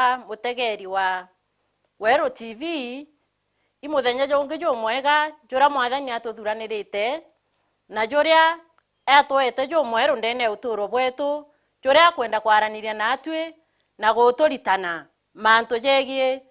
mwega mutegeri wa Weru TV imuthenya jonge jo mwega jura mwathani atuthuranirite na juria atwete jo mweru ndene uturo bwetu juria kwenda kwaraniria natwe na guturitana mantu jegie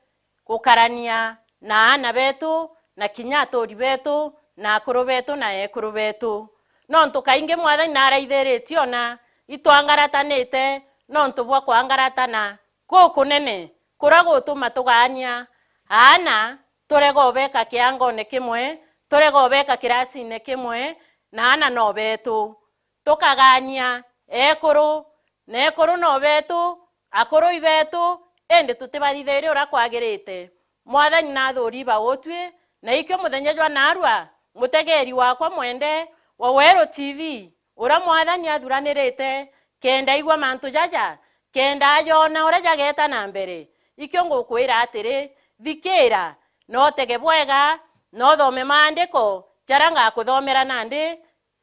gukarania na ana betu na kinyatori betu na akuru betu na ekuru betu nontu kainge mwathani naraithiriti ona itwangaratanite nontu bwa kwangaratana kunene kurago tumatugania ana turego beka kiangone kimwe turego beka kirasine kimwe na ana no betu tukagania ekuru no betu akuru ibetu ende tutibathithere ura kwagirite mwathani na thuri ba gotwe na ikyo muthenya jwa narua mutegeri wakwa mwende wa Weru TV ura mwathani athuranirite kenda igwa mantu jaja kenda yona ura jageta na mbere ikyo ngukwira atiri thikira no tege bwega no thome maandiko jaranga kuthomera nandi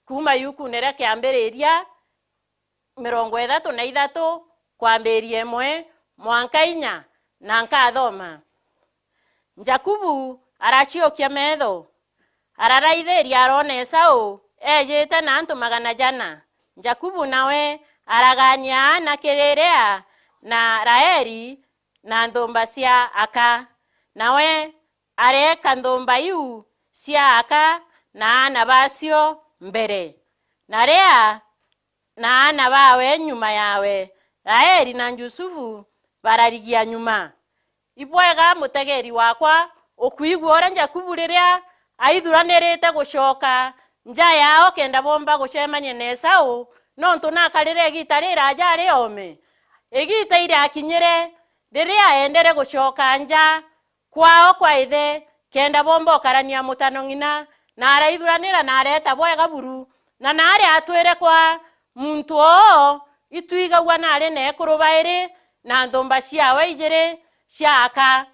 kuma yuku nere kiambiriria 33 kwambirie mwe mwanka inya na nkathoma Jakubu arachiokia metho araraitheri arone Esau ejete na antu magana jana Jakubu nawe aragania na kirerea na Raheli na ndomba cia aka nawe areka ndomba iu cia aka na ana bacio mbere na Lea na ana bawe nyuma yawe Raheli na Yusufu bararigia nyuma ibwega mutegeri wakwa ukuigwa ora Jakubu riria aithuranirite gucoka nja yao kenda bomba gucemania na Esau nontu nakarire gita rira jari ome egita ire akinyire riria endere gucoka nja kwao kwa ithe kenda bomba karania mutano ngina na araithuranira na areta bwega buru na nari atwire kwa muntu o ituigagwa nari ne kurubaire na ndomba ciawe igire ciaka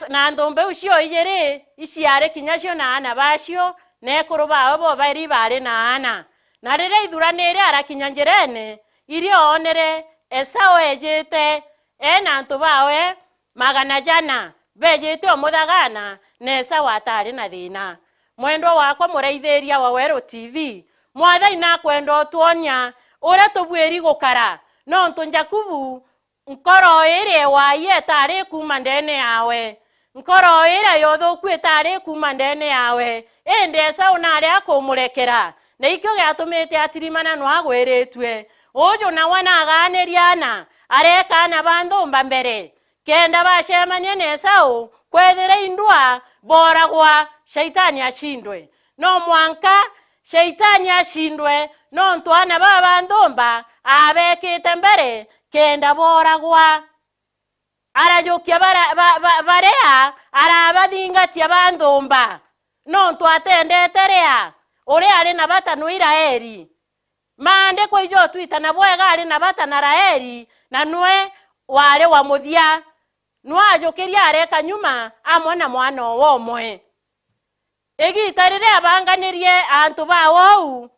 na ndombe ucio igire iciare kinyacio na ana bacio ne kurubawe bo bari bari na ana na rire ithuranire arakinya njirene irio onere Esau ejete ena antu bawe magana jana bejete omuthagana na Esau atari na thina mwendo wakwa muraithĩria wa Weru TV mwathani na kwenda tuonia ura tubweri gukara nontu Jakubu nkoro ire waye tari kuma ndene yawe nkoro ire yothuku itari kuma ndene yawe ende Esau nari akumurekera na ikyo gatumite atirimana no agwiritwe ujo na wana aganiriana areka na banthumba mbere kenda bacemania na Esau kwethire indua boragwa shaitani ashindwe no mwanka shaitani ashindwe no ntwana baba nthumba abekite mbere kenda boragwa arajokia barea arabathingatia banthumba no ntwatendete rea uri ari na batano Iraeli mande kwa ijo twitana bwega ari na batana Raheli na nwe ware wa muthia nwajokeria areka nyuma amona mwana womwe egitarire abanganirie antu bawo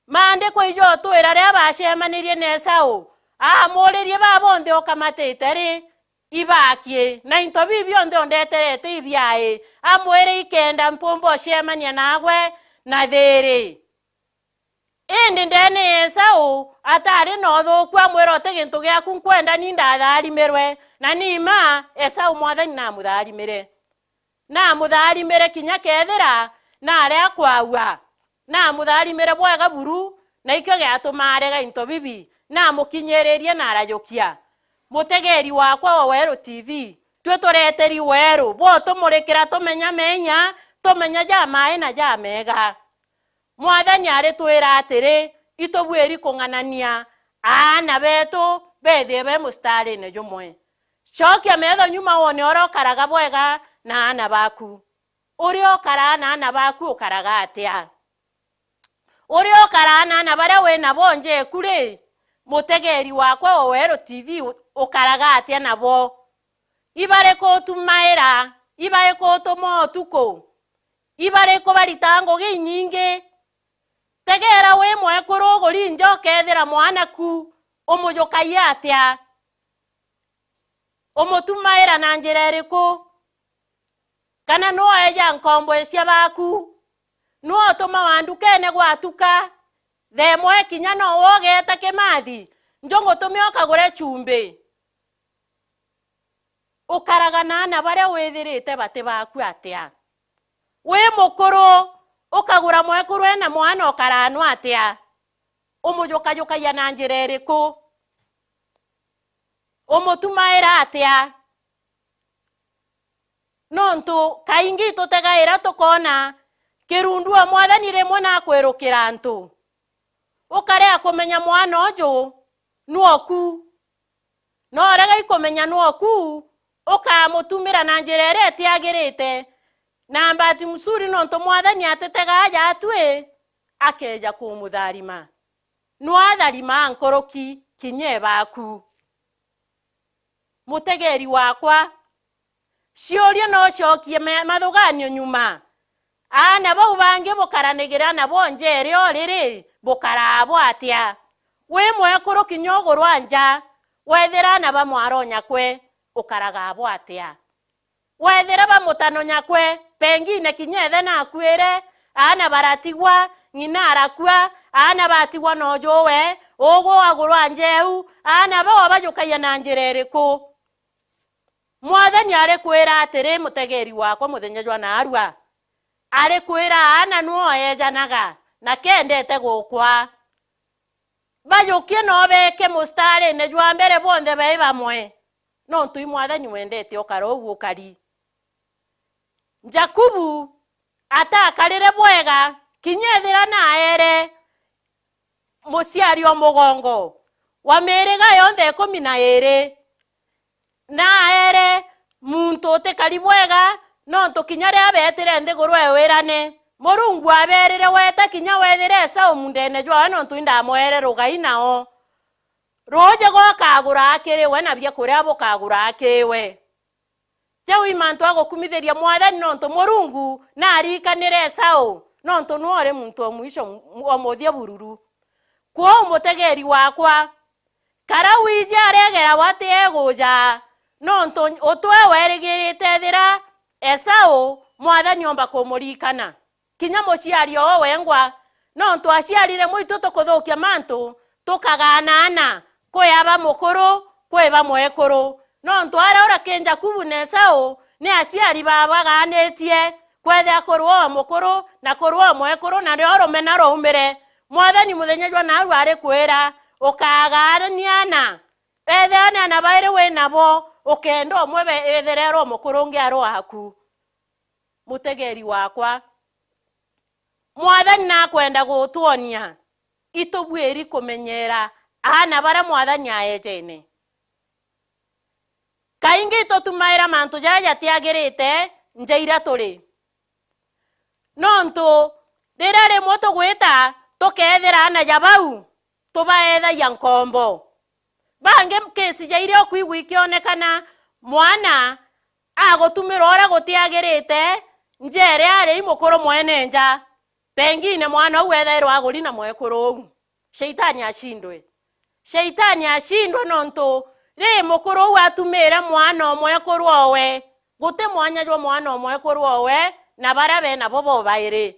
mande kwa ijo twira ria bacemanirie na Esau amuririe babonde okamatete ri ibakie na into bibio ndo ndeterete ibiae amwere ikenda mpombo cemania nagwe na thiri indi ndene Esau atari no thuku amwirote gintu giaku nkwenda ni ndatharimirwe na nima Esau mwathani na mutharimire kinya kethira na aria kwaua na mutharimire bwega buru na ikyo giatumarega into bibi na mukinyeririe na arajokia mutegeri wakwa wa Weru TV twe tureteri weru bo tumurikira tumenya menya tumenya jamae na jamega mwathani ari twira atiri itobweri kunganania ana betu bethie be mustari ne jumwe chokia metho nyuma wone oro karaga bwega na ana baku uri okara na ana baku okaraga atia uri okara na ana bara we na bonje kure mutegeri wakwa wa Weru TV okaraga atia nabo ibare ko tumaira ibare ko tomo tuko ibare ko baritango ginyinge tegera we mwe kuruguri njoke thira mwana ku umujukaia atia omutumaira na njira iriku kana no eja nkombo cia baku no tuma wandukene gwatuka themwe kinya no wogeta Kimathi njongo tumioka gure chumbe ukaragana na bare withirite bati baku atia we mukuru ukagura mwekuru ena mwana ukaranu atia umujuka ya na njira iriku umutumaira atia nontu kaingi tutegaira tukona kirundua mwathani rimwe na kwirukira antu ukarea kumenya mwana ojo nuoku no rega ikomenya nuoku ukamutumira na njira ire tiagirite na mbati musuri nontu mwathani atetega aja atwe akeja kumutharima nuatharima nkoroki kinye baku mutegeri wakwa ciuria no cokie mathuganio nyuma ana bau bangi bukaranigira na bonjere oriri bukarabo atia we mwekuru kinyogorwa nja wethira na bamwaro nyakwe ukaragabo atia wethira bamutano nyakwe pengine kinyethe na kwire ana baratigwa ngina arakua ana batigwa nojowe ogo agorwa njeu ana bawa bajukaya na njira iriku mwathani ari kwira atiri mutegeri wakwa muthenya jwa na arua ari kwira ana nuo ejanaga na kendete gukwa bajukie no beke mustari ne jwa mbere bonde be bamwe no ntui mwathani wendete okarogu ukari Jakubu atakarire bwega kinyethira na ere musiari omugongo wa merega yonde 12 na ere muntu utekari bwega no tukinyare abetire ndigurwe wirane Murungu aberire weta kinya wethire sa omundene jwa no ntuinda moere rugainao roje go kagura akire we na bye kuria bo kagura akiwe Jewi mantu agokumitheria mwathani no ntu Murungu na arikanire sao no ntu nuore muntu omwisho omuthia bururu kwa umutegeri wakwa karawiji aregera wate egoja no ntu otwe werigirite thira esao mwathani omba kumurikana kinya muciari o wengwa no ntu aciarire muito tukuthukia mantu tukaganana kweba mukuru kweba mwekuru no ntu ara kenja kubune sao ni aciari baba ganetie kwethe akorwo mukuru na korwo mwekuru na rero menaro umire mwathani muthenya jwa naru ari kwira ukagaraniana ethana na baire we nabo ukendo mwebe etherero mukuru ngiaro haku mutegeri wakwa mwathani na kwenda gutuonia itubwiri kumenyera ana bara mwathani aejene kaingi tutumaira mantu jaja tiagirite njeira turi nontu dirare moto gweta tukethera na jabau tubaetha ya nkombo bange kesi jaire okuigwikionekana mwana agotumira ora gutiagirite njere ari imukuru mwenenja pengine mwana wetherwa aguri na mwekuru sheitani ashindwe nontu ri mukuru watumira mwana mwekuru owe gute mwanya jwa mwana mwekuru owe na barabe na bobo baire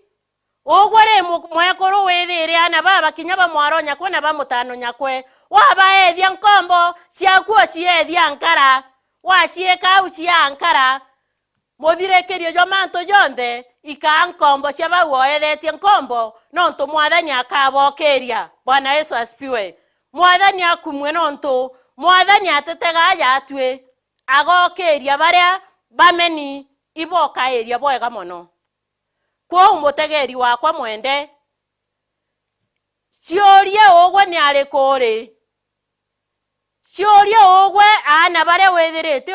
ogwere mwekuru wethire ana baba kinyaba mwaro nyakwe na bamutano nyakwe wabaethia nkombo ciakuo ciethia nkara wacieka ucia ankara muthirekerio jwa mantu jonthe ika nkombo cia bau ethetie nkombo nontu mwathani akabokeria Bwana Yesu asifiwe mwathani akumwe nontu mwathani atetega aja atwe agokeria baria bameni iboka eria bwega mono kwa umutegeri wakwa mwende ciorie ogwe ni ari kuri ciorie ogwe ana baria wethirite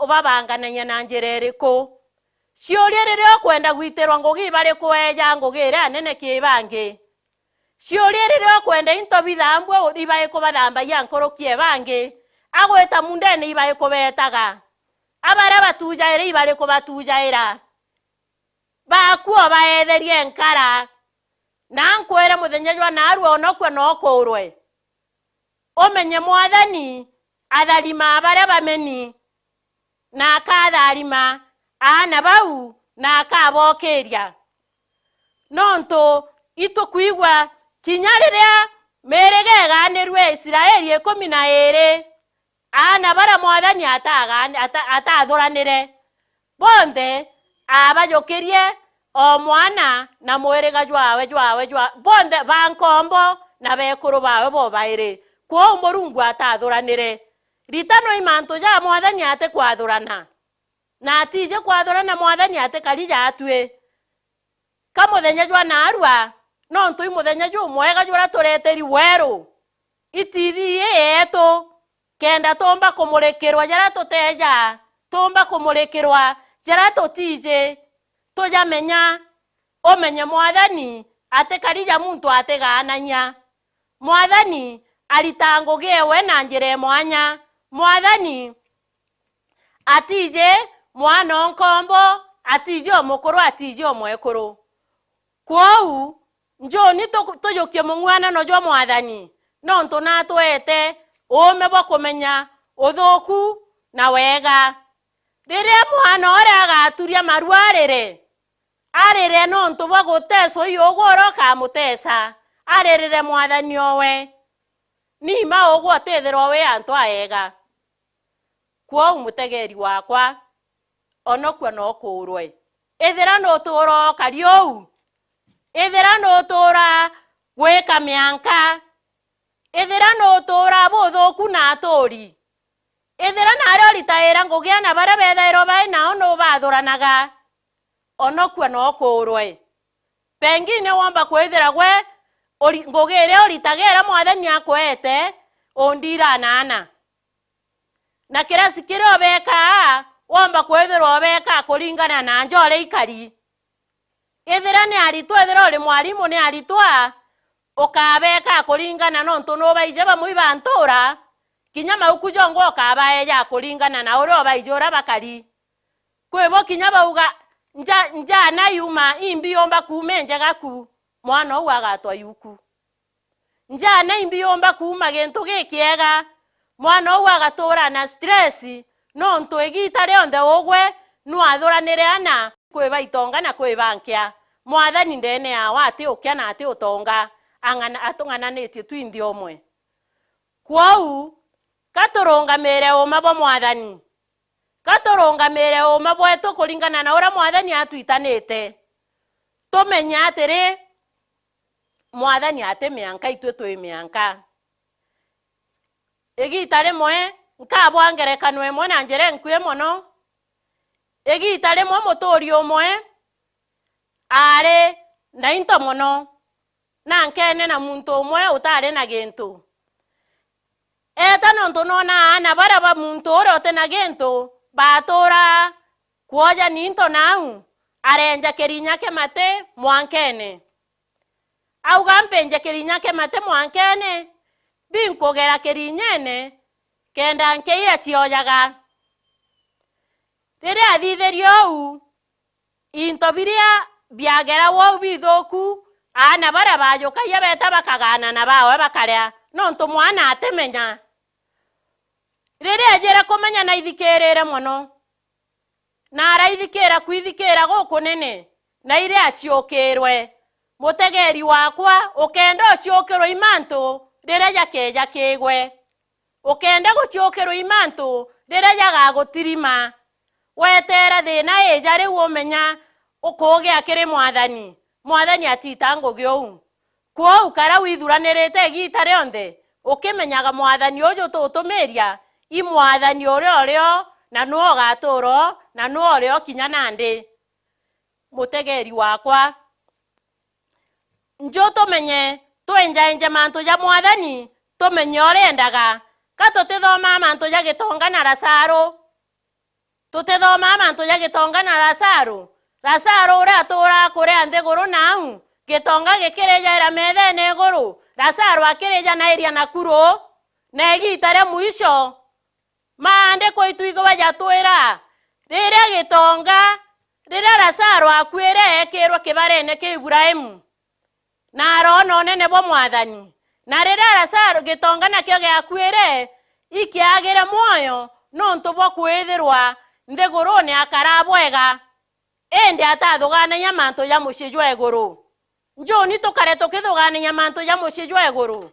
obabangananya na njira iriku ciorie ririo kwenda gwitirwa ngugi bari kweja ngugire anene kibangi ciorie ririo kwenda into bithambwe ibaye kubathamba ya nkorokie bangi agweta mundene ibaye kubetaga abara batujaire ibare kubatujaira bakuo baetherie nkara na nkwere muthenya jwa naru onokwe nokurwe omenye mwathani atharima bare bameni na akatharima ana bau na akabokeria nonto itukuigwa kinya riria meregeganirwe Israeli 12 ana bara mwathani atathuranire bonde abajokerie o mwana na mweriga jwawe bonde bankombo na bekuru bawe bo baire kwa Murungu atathuranire ritano imanto ja mwathani ate kwathurana na atije kwathurana mwathani ate karija atue kamuthenya jwa narua nonto imuthenya jwa mwega jura tureteri weru itivi yetu kenda tomba kumurekirwa jara tuteja tomba kumurekirwa jara tutije tujamenya omenye mwathani ate karija muntu ategananya mwathani alitangugewe na njire mwanya mwathani atije mwana nkombo atije omukuru atije omwekuru kwau njoni tujukie mungwana no jwa mwathani nonto natwete ome bo kumenya uthuku na wega riria mwana ora agaturia marwarire arire nonto bo guteso yogoro kamutesa aririre mwathani owe nima ogwo tethero we antu aega kwau mutegeri wakwa onokwa no kurwe ethera no turo kariou ethera no tura gweka mianka ethera no tura buthuku na atori ethera nario ritaira ngugia na bara bethairo bai nao no bathuranaga onokwa no kurwe pengine womba kwethera gwe ngugire oritagera mwathani akwete ondira nana na kirasi kire obeka womba kwethera obeka kuringana na njore ikari ethera ni aritwa ethera uri mwarimu ni aritwa ukabeka kuringana nonto no baije bamuiba ntura kinya maukujo ngo kabaye ya kuringana na uri obaijora bakari kwebo kinya bauga nja na yuma imbi yomba kumenje gaku mwana uwa gatwa yuku nja na imbi yomba kuma gento gekiega mwana uwa gatura na stress nonto egitare onde ogwe no athuranire ana kweba itonga na kweba nkia mwathani ndene ya wati ukya na ati utonga angana atungananitie twindi omwe kwau katurungamire uma bo mwathani katurungamire uma bwetu kuringana na ura mwathani atwitanite tumenya atiri mwathani ate mianka itwe twi mianka egitare mwe nkabwa ngerekano emwe na njere nkwe mono egitare mwe mutori omwe are na into mono na nkene na muntu omwe utare na gento eta nonto nona ana bara ba muntu orote na gento batora kuoja ninto nau arenja kerinya ke mate mwankene au gampenja kerinya ke mate mwankene binkogera kerinyene kenda nkeira chiojaga rere athitherio into biria biagera wo bithoku ana bara bayo kaya beta bakagana na bawe bakaria nonto mwana atemenya rere ajera komenya na ithikerere mono na araithikera kwithikera gukunene na ire achiokirwe mutegeri wakwa ukenda achiokirwe imanto rere jakeja kigwe ukenda guchiokirwe imanto rere jaga gutirima wetera thina eja ri umenya ukoge akire mwathani atitango gyo kwau kara withuranirite gitare onde ukimenyaga mwathani ujo tutumiria i mwathani orio na no gaturo na no orio kinya nande mutegeri wakwa njo tumenye twenja mantu ja mwathani tumenye orendaga katutithoma mantu ja gitonga na Lazaro tutithoma mantu ja gitonga na Lazaro uratura kuria nthiguru nau gitonga gikireja ira methene iguru Lazaro akireja na iria nakuro na igitare muisho mande koituigo bajatwira rira gitonga rira Lazaro akwire ekirwo kibarene ki Ibrahimu na rono nene bo mwathani na rira Lazaro gitonga nakyo giakwire ikiagire moyo nonto bo kwithirwa nthiguruni akara bwega ende atathuganagia mantu ya mucii jwa iguru. Njuni tukare tukithuganagia mantu ya mucii jwa iguru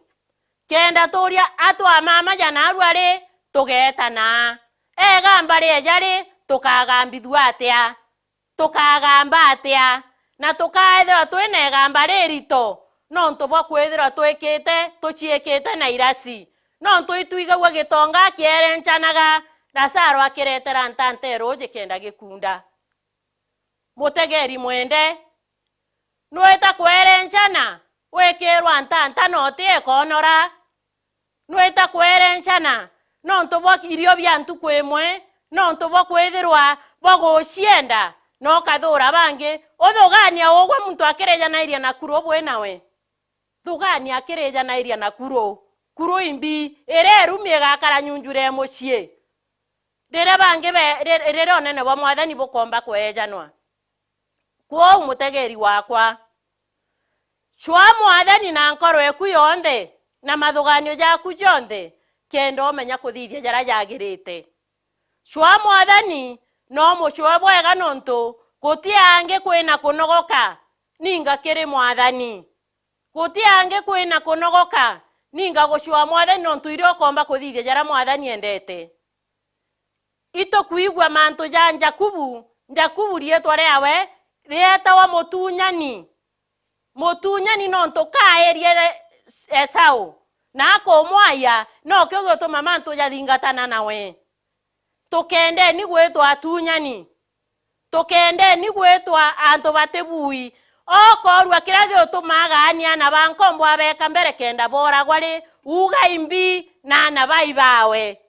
kenda turia atwa mama jana arwari tugetana egamba rejari tukagambithua atia tukagamba atia na tukaethira twina egamba ririto nontu bwa kwithira twikite tuciikite na irasi nontu itwigagwa gitonga kierenchanaga Lazaro akiretera ntante roje kenda gikunda. Mutegeri mwende nweta kwerenchana wekirwa ntanta noti ekonora nweta kwerenchana nontu bwa irio byantu kwemwe nontu bwa kwithirwa bogocienda no kathura bangi uthugania ugwa muntu akireja na iria na kuro bwe nawe thugania akireja na iria na kuro imbi ererumie gakara nyunjure mucie rere bangi rere onene bwa mwathani bukomba kwejanwa kwa umutegeri wakwa chwa mwathani na nkoro eku yonthe na mathuganio jaku jonthe kenda omenya kuthithia jara jagirite chwa mwathani no muchwa bwega nontu gutiange kwina kunogoka ninga kiri mwathani gutiange kwina kunogoka ninga guchwa mwathani nontu irio komba kuthithia jara mwathani endete ito kuigwa mantu ja Jakubu rietwa riawe rietawa mutunyani nontu kaerie Esau na akomwaya no kyo gutuma mantu jathingatana nawe tukende ni gwetwa atunyani tukende ni gwetwa antu batebui okorwa kirage utumaga ania na bankombo abeka mbere kenda bora gwari uga imbi na nabai bawe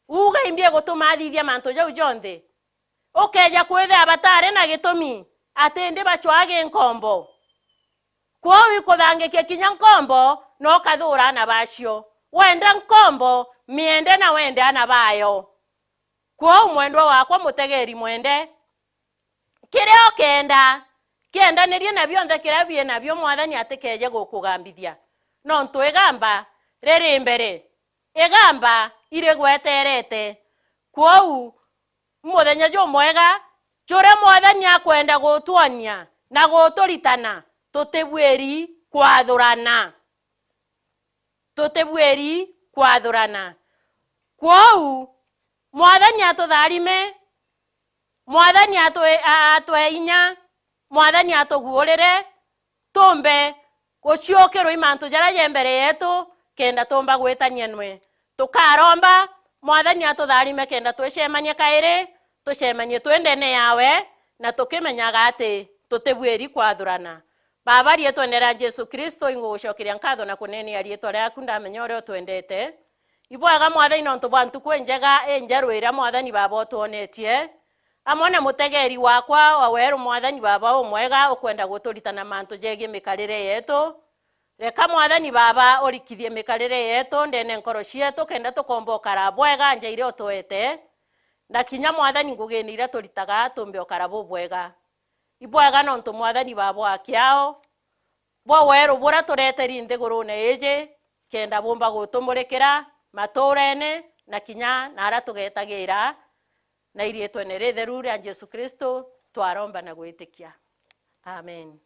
uga imbi gutuma athithia mantu jau jonthe okeja kwethe abatare na gitumi atende bachwage nkombo kwa kuthangikia kinya nkombo no kathura na bacio wenda nkombo miende na wende ana bayo kwa mwendwa wakwa mutegeri mwende kireo kenda nirie na bionthe kirabie na bio mwathani atikeje gukugambithia no ntu egamba riri mbere egamba ire gweterete kwa muthenya jo mwega jure mwathani akwenda gutuonia na guturitana tutebweri kwathurana kwa mwathani atutharime mwathani atweinya mwathani atuguurire tumbe guciokirwo imantu jara jembere yetu kenda tumba gwetania nwe tukaromba mwathani atutharime kenda twicemanie kairi tucemanie twendene yawe na tukimenyaga ati tutebweri kwathurana baba rietu ndera Jesu Kristo ingucokeria nkatho na kunenia rietu riaku ndamenya uria twendete ibwaga mwathani nontu bantu kwenjega enjerwira mwathani baba otuonetie amona mutegeri wakwa waweru mwathani baba umwega ukwenda guturitana mantu jege mikarire yetu reka mwathani baba orikithie mikarire yetu ndene nkoro cietu kenda tukomboka rabwega njeire otwete na kinya mwathani ngugenire turitaga tumbe okarabu bwega ibwaga nontu mwathani baba akiao bwa weru bura tureteri nthigurune eje kenda bomba gutumurikira maturene na kinya nara tugetagira na irietwe nere theru rya Jesu Kristo twaromba na gwitikia amen.